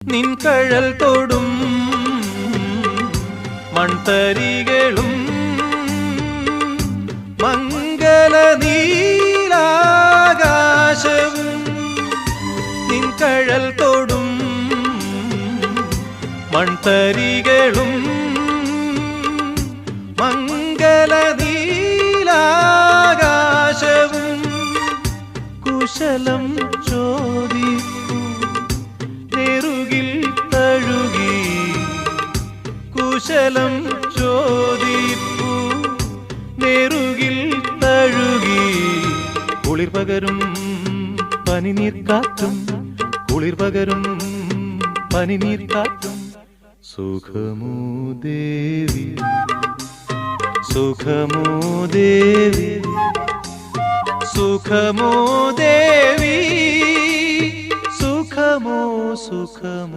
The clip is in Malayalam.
നിൻ കഴൽ തൊടും മൺതരികളും മംഗല നീലാകാശവും നിൻ കഴൽ തൊടും മൺതരികളും മംഗല നീലാകാശവും കുശലം ചോദിപ്പൂ നെറുകിൽ തഴുകി കുശലം ചോദിപ്പൂ നെറുകിൽ തഴുകി കുളിർ പകരും പനിനീർ കാറ്റും കുളിർ പകരും പനിനീർ കാറ്റും സുഖമോ ദേവി സുഖമോ ദേവി സുഖമോ ദേവി സുഖമോ സുഖമോ